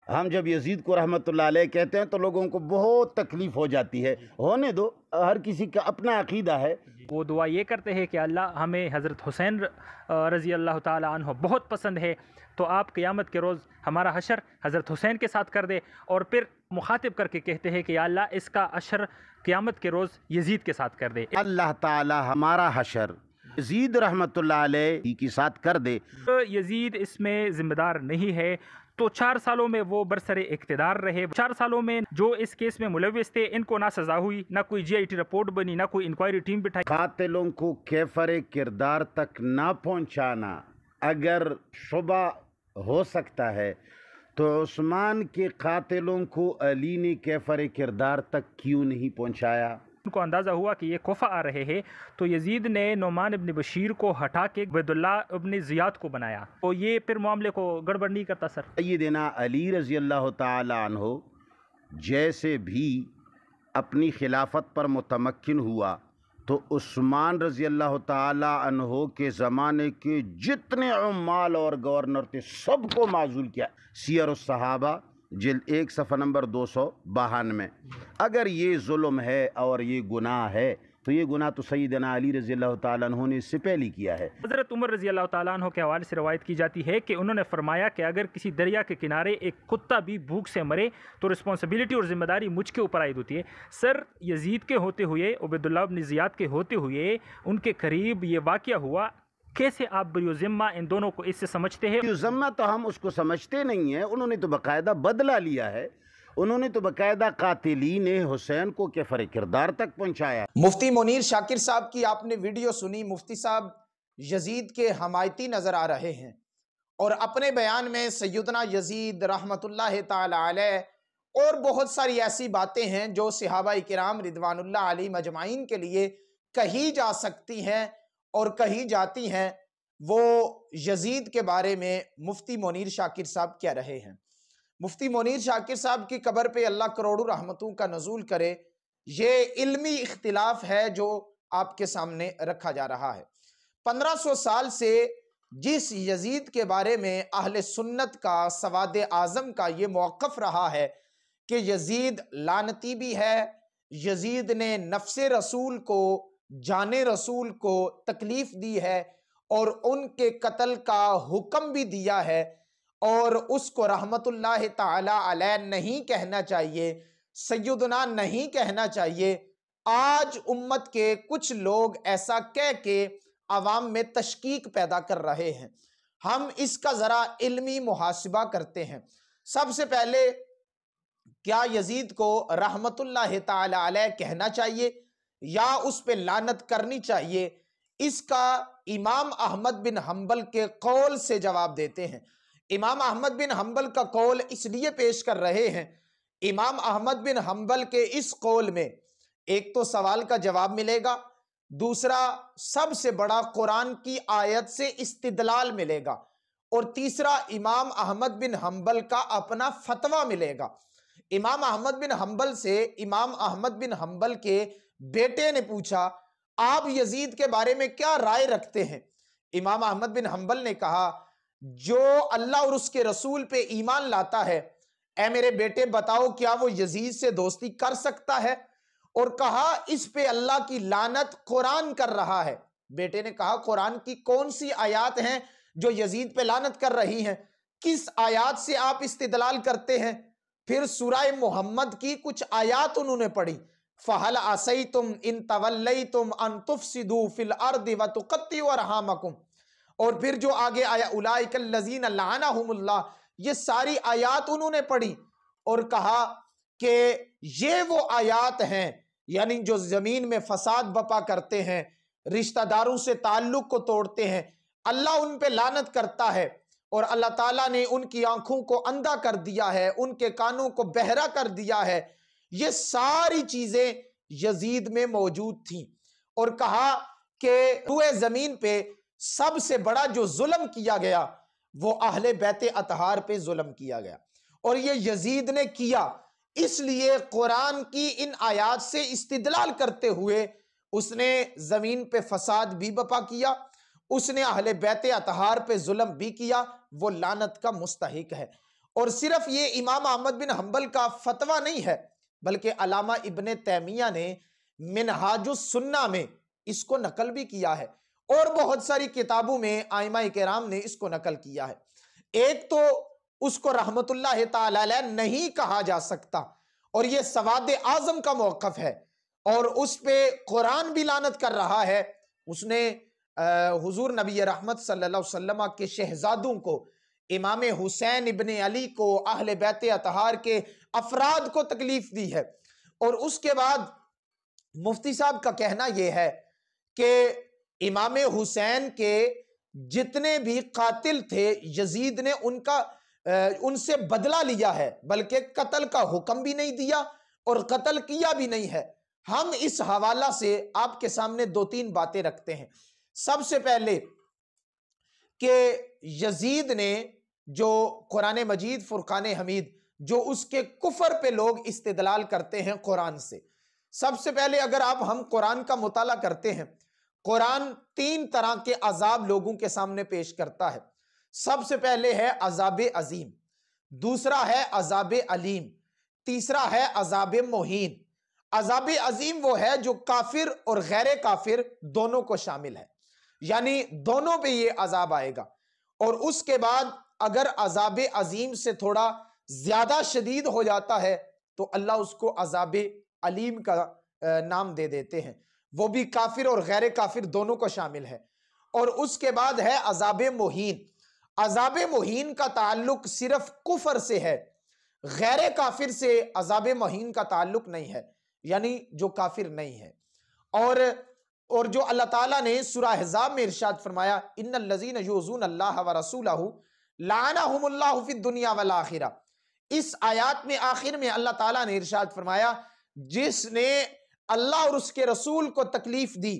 हम जब यजीद को रहमतुल्लाह अलैह कहते हैं तो लोगों को बहुत तकलीफ़ हो जाती है। होने दो, हर किसी का अपना अकीदा है। वो दुआ ये करते हैं कि अल्लाह हमें हज़रत हुसैन रज़ी अल्लाह ताला अन्हु बहुत पसंद है, तो आप क़यामत के रोज़ हमारा हशर हज़रत हुसैन के साथ कर दे। और फिर मुखातिब करके कहते हैं कि या अल्लाह इसका हशर क़यामत के रोज़ यजीद के साथ कर दे। अल्लाह ताला हमारा हशर यजीद रहमतुल्लाह अलैह ही के साथ कर दे। यजीद इसमें ज़िम्मेदार नहीं है, तो 4 सालों में वो बरसरे इक़्तिदार रहे। 4 सालों में जो इस केस में मुलविस थे, इनको ना सज़ा हुई, ना कोई GIT रिपोर्ट बनी, ना कोई इंक्वायरी टीम बिठाई। कातिलों को कैफर किरदार तक ना पहुंचाना, अगर शुबा हो सकता है तो उस्मान के कातिलों को अली ने कैफर किरदार तक क्यों नहीं पहुंचाया? उनको अंदाज़ा हुआ कि ये कोफा आ रहे हैं, तो यजीद ने नोमान इब्न बशीर को हटा के उबैदुल्लाह इब्न ज़ियाद को बनाया, तो ये फिर मामले को गड़बड़ नहीं करता सर। सय्यदना अली रज़ी अल्लाह ताला अन्हु जैसे भी अपनी खिलाफत पर मुतमक्किन हुआ, तो उस्मान रज़ी अल्लाह ताला अन्हु के ज़माने के जितने उम्माल और गवर्नर थे सबको माज़ूल किया। सियर सहाबा जिल्द 1 सफ़ा नंबर 292। अगर ये जुल्म है और ये गुनाह है तो ये गुनाह तो सैयदना अली रज़ी अल्लाह ताला अन्हु ने इससे पहले किया है। हज़रत उमर रज़ी अल्लाह ताला अन्हु के हवाले से रवायत की जाती है कि उन्होंने फरमाया कि अगर किसी दरिया के किनारे एक कुत्ता भी भूख से मरे तो रिस्पॉन्सिबिलिटी और ज़िम्मेदारी मुझ के ऊपर आयद होती है। सर, यजीद के होते हुए, उबैदुल्लाह इब्न ज़ियाद के होते हुए उनके करीब ये वाक़या हुआ, कैसे आप बरियोज़िम्मा इन दोनों को इससे समझते हैं? ज़िम्मा तो हम उसको समझते नहीं हैं, उन्होंने तो बाकायदा बदला लिया है, उन्होंने तो बाकायदा कातिलीन हुसैन को कैफर किरदार तक पहुंचाया। मुफ्ती मुनीर शाकिर साहब की आपने वीडियो सुनी। मुफ्ती साहब यजीद के हमायती नजर आ रहे हैं और अपने बयान में सैयदना यजीद रहमतुल्लाह ताला अलैह और बहुत सारी ऐसी बातें हैं जो सहाबाए किराम रिदवानुल्लाह अलैहिम अजमाइन के लिए कही जा सकती हैं और कही जाती हैं, वो यजीद के बारे में मुफ्ती मुनीर शाकिर साहब कह रहे हैं। मुफ्ती मुनीर शाकिर साहब की कब्र पे अल्लाह करोड़ों रहमतों का नज़ूल करे। ये इल्मी इख्तिलाफ है जो आपके सामने रखा जा रहा है। 1500 साल से जिस यजीद के बारे में अहले सुन्नत का, सवाद आज़म का ये मौक़िफ़ रहा है कि यजीद लानती भी है, यजीद ने नफ्से रसूल को, जाने रसूल को तकलीफ दी है और उनके कत्ल का हुक्म भी दिया है, और उसको रहमतुल्लाह ताला अलैह नहीं कहना चाहिए, सैयदना नहीं कहना चाहिए। आज उम्मत के कुछ लोग ऐसा कह के अवाम में तशकीक पैदा कर रहे हैं। हम इसका ज़रा इल्मी मुहासिबा करते हैं। सबसे पहले, क्या यजीद को रहमतुल्लाह ताला अलैह कहना चाहिए या उस पे लानत करनी चाहिए? इसका इमाम अहमद बिन हम्बल के कौल से जवाब देते हैं। इमाम अहमद बिन हम्बल का कौल इसलिए पेश कर रहे हैं, इमाम अहमद बिन हम्बल के इस कौल में एक तो सवाल का जवाब मिलेगा, दूसरा सबसे बड़ा कुरान की आयत से इस्तिदलाल मिलेगा, और तीसरा इमाम अहमद बिन हम्बल का अपना फतवा मिलेगा। इमाम अहमद बिन हम्बल से इमाम अहमद बिन हम्बल के बेटे ने पूछा, आप यजीद के बारे में क्या राय रखते हैं? इमाम अहमद बिन हम्बल ने कहा, जो अल्लाह और उसके रसूल पे ईमान लाता है, ऐ मेरे बेटे बताओ क्या वो यजीद से दोस्ती कर सकता है? और कहा, इस पे अल्लाह की लानत कुरान कर रहा है। बेटे ने कहा, कुरान की कौन सी आयत हैं जो यजीद पे लानत कर रही हैं? किस आयत से आप इस्तिदलाल करते हैं? फिर सूरह मोहम्मद की कुछ आयत उन्होंने पढ़ी, फहल असैतुम इन तवल्लैतुम अन तुफसिदू फिल अर्दि व तुक़त्तिउ अरहामकुम, और फिर जो आगे आया उलाइकल लज़ीना लअनहुमुल्लाह, ये सारी आयत उन्होंने पढ़ी और कहा कि ये वो आयत हैं, यानी जो जमीन में फसाद बपा करते हैं, रिश्तेदारों से ताल्लुक को तोड़ते हैं, अल्लाह उन पे लानत करता है और अल्लाह ताला ने उनकी आंखों को अंधा कर दिया है, उनके कानों को बहरा कर दिया है। ये सारी चीजें यजीद में मौजूद थी और कहा कि रूए जमीन पे सबसे बड़ा जो जुल्म किया गया वो अहले बैते अतहार पे जुल्म किया गया, और ये यजीद ने किया। इसलिए कुरान की इन आयात से इस्तिदलाल करते हुए उसने जमीन पे फसाद भी बपा किया, उसने अहले बैते अतहार पे जुल्म भी किया, वो लानत का मुस्तहिक है। और सिर्फ ये इमाम अहमद बिन हंबल का फतवा नहीं है, बल्कि अल्लामा इब्ने तैमिया ने मिनहाजुस सुन्ना में इसको नकल भी किया है और बहुत सारी किताबों में आइमा किराम ने इसको नकल किया है। एक तो उसको रहमतुल्लाह ताला अलैह नहीं कहा जा सकता और ये सवाद आजम का मौक़िफ़ है और उस पे कुरान भी लानत कर रहा है। उसने हुजूर नबी रहमत सल्लल्लाहु अलैहि वसल्लम के शहजादों को, इमाम हुसैन इब्ने अली को, अहले बैत अतहार के अफराद को तकलीफ दी है। और उसके बाद मुफ्ती साहब का कहना यह है कि इमाम हुसैन के जितने भी कातिल थे यजीद ने उनसे बदला लिया है, बल्कि कत्ल का हुक्म भी नहीं दिया और कत्ल किया भी नहीं है। हम इस हवाला से आपके सामने दो तीन बातें रखते हैं। सबसे पहले कि यजीद ने जो कुरान मजीद फुरकान हमीद, जो उसके कुफर पे लोग इस्तेदलाल करते हैं कुरान से। सबसे पहले अगर हम कुरान का मुताला करते हैं, कुरान तीन तरह के अजाब लोगों के सामने पेश करता है। सबसे पहले है अजाब अजीम, दूसरा है अजाब अलीम, तीसरा है अजाब मोहीन। अजाब अजीम वो है जो काफिर और गैर काफिर दोनों को शामिल है, यानी दोनों पे ये अजाब आएगा। और उसके बाद अगर अजाब अजीम से थोड़ा ज्यादा शदीद हो जाता है तो अल्लाह उसको अजाब अलीम का नाम दे देते हैं, वो भी काफिर और गैर काफिर दोनों को शामिल है। और उसके बाद है अजाब मोहीन। अजाब मोहीन का ताल्लुक सिर्फ कुफर से है, गैर काफिर से अजाब मोहीन का ताल्लुक नहीं है, यानी जो काफिर नहीं है। और जो अल्लाह ताला ने सूरह अहज़ाब में इरशाद फरमाया, इन्नल लज़ीना युज़ून अल्लाह व रसूलहु लाअनहुमुल्लाहु फिद दुनिया वल आखिरा। इस आयत में आखिर में अल्लाह ताला ने इरशाद फरमाया, जिसने अल्लाह और उसके रसूल को तकलीफ दी,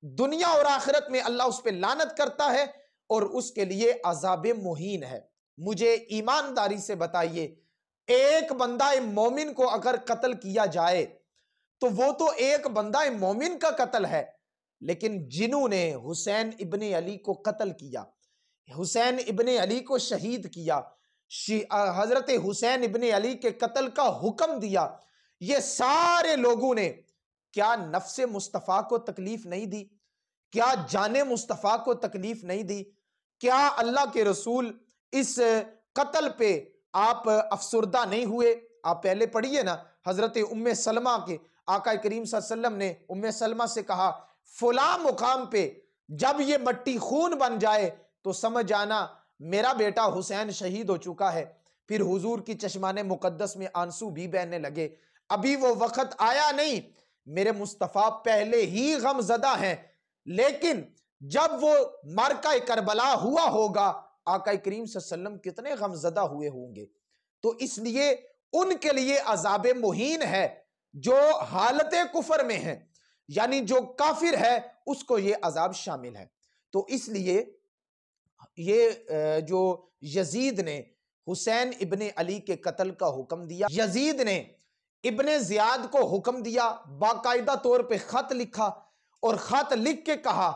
दुनिया और आखिरत में अल्लाह उस पर लानत करता है और उसके लिए अजाब मुहीन है। मुझे ईमानदारी से बताइए, एक बंदा मोमिन को अगर कत्ल किया जाए तो वो तो एक बंदा मोमिन का कत्ल है, लेकिन जिन्होंने हुसैन इब्ने अली को कत्ल किया, हुसैन इब्ने अली को शहीद किया, हजरत हुसैन इब्ने अली के कत्ल का हुक्म दिया, ये सारे लोगों ने क्या नफ्से मुस्तफ़ा को तकलीफ नहीं दी? क्या जाने मुस्तफ़ा को तकलीफ नहीं दी? क्या अल्लाह के रसूल इस कत्ल पे आप अफसुर्दा नहीं हुए? आप पहले पढ़िए ना, हजरत उम्मे सलमा के आका करीम सल्लल्लाहु अलैहि वसल्लम ने उम्मे सलमा से कहा, फुला मुकाम पे जब ये मट्टी खून बन जाए तो समझ आना मेरा बेटा हुसैन शहीद हो चुका है। फिर हुजूर की चश्माने मुकद्दस में आंसू भी बहने लगे। अभी वो वक्त आया नहीं, मेरे मुस्तफ़ा पहले ही गमज़दा हैं, लेकिन जब वो मार्का करबला हुआ होगा, आका करीम सल्लल्लाहु अलैहि वसल्लम कितने गमज़दा हुए होंगे। तो इसलिए उनके लिए अजाब मुहीन है जो हालत कुफर में है, यानी जो काफिर है उसको ये अजाब शामिल है। तो इसलिए ये जो यजीद ने हुसैन इब्ने अली के कत्ल का हुक्म दिया, यजीद ने इब्ने ज़ियाद को हुक्म दिया, बाकायदा तौर पे खत लिखा और खत लिख के कहा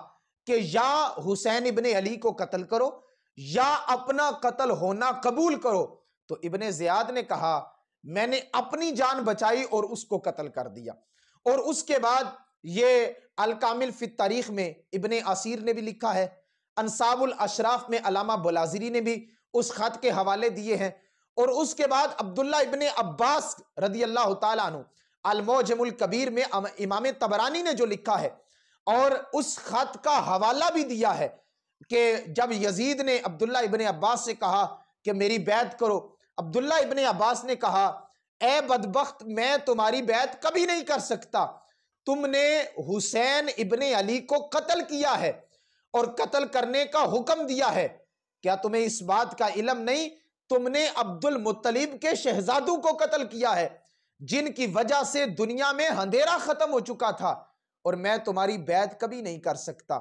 कि या हुसैन इब्ने अली को कत्ल करो या अपना कत्ल होना कबूल करो। तो इब्ने ज़ियाद ने कहा, मैंने अपनी जान बचाई और उसको कत्ल कर दिया। और उसके बाद ये अल कामिल फी तारीख में इब्ने असीर ने भी लिखा है, अंसाबुल अशराफ में अलामा बुलाजिरी ने भी उस खत के हवाले दिए हैं। और उसके बाद अब्दुल्ला इब्ने अब्बास रदी अल्लाह ताला अन्हु अल मौजमुल कबीर में इमाम तबरानी ने जो लिखा है और उस खत का हवाला भी दिया है कि जब यजीद ने अब्दुल्ला इब्ने अब्बास से कहा कि मेरी बैत करो, अब्दुल्ला इब्ने अब्बास ने कहा, ए बदबख्त, मैं तुम्हारी बैत कभी नहीं कर सकता, तुमने हुसैन इब्ने अली को कत्ल किया है और कत्ल करने का हुक्म दिया है, क्या तुम्हें इस बात का इल्म नहीं? तुमने अब्दुल मुत्तलिब के शहजादों को कत्ल किया है जिनकी वजह से दुनिया में अंधेरा खत्म हो चुका था, और मैं तुम्हारी बैत कभी नहीं कर सकता।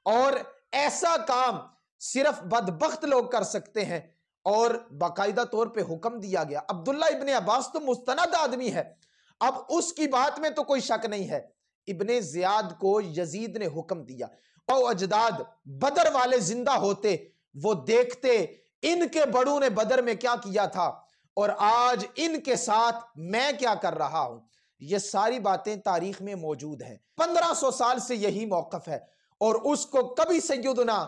और ऐसा काम सिर्फ बदबख्त लोग कर सकते हैं और बाकायदा तौर पे हुक्म दिया गया। अब्दुल्ला इब्ने अब्बास तो मुस्तनद आदमी है, अब उसकी बात में तो कोई शक नहीं है। इब्ने ज़ियाद को यजीद ने हुक्म दिया और अजदाद बदर वाले जिंदा होते, वो देखते इनके बड़ों ने बदर में क्या किया था और आज इनके साथ मैं क्या कर रहा हूं। ये सारी बातें तारीख में मौजूद हैं। 1500 साल से यही मौकफ है और उसको कभी सैयदना,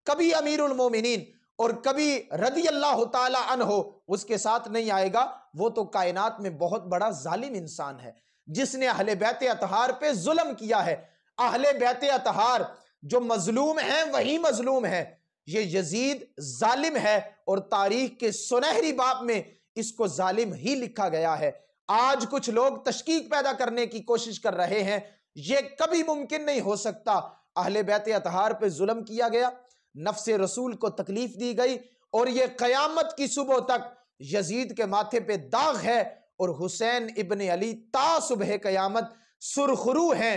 कभी अमीरुल मोमिनीन और कभी रदी अल्लाह ताला अन्हो उसके साथ नहीं आएगा। वो तो कायनात में बहुत बड़ा जालिम इंसान है जिसने अहले बैत अतहार पे जुल्म किया है। अहले बैत अतहार जो मजलूम है वही मजलूम है। ये यजीद जालिम है और तारीख के सुनहरी बाब में इसको जालिम ही लिखा गया है। आज कुछ लोग तशकीक पैदा करने की कोशिश कर रहे हैं, ये कभी मुमकिन नहीं हो सकता। अहले बैत अतहार पे जुल्म किया गया, नफ्से रसूल को तकलीफ दी गई और ये कयामत की सुबह तक यजीद के माथे पे दाग है और हुसैन इब्ने अली ता सुबह कयामत सुरखरू हैं।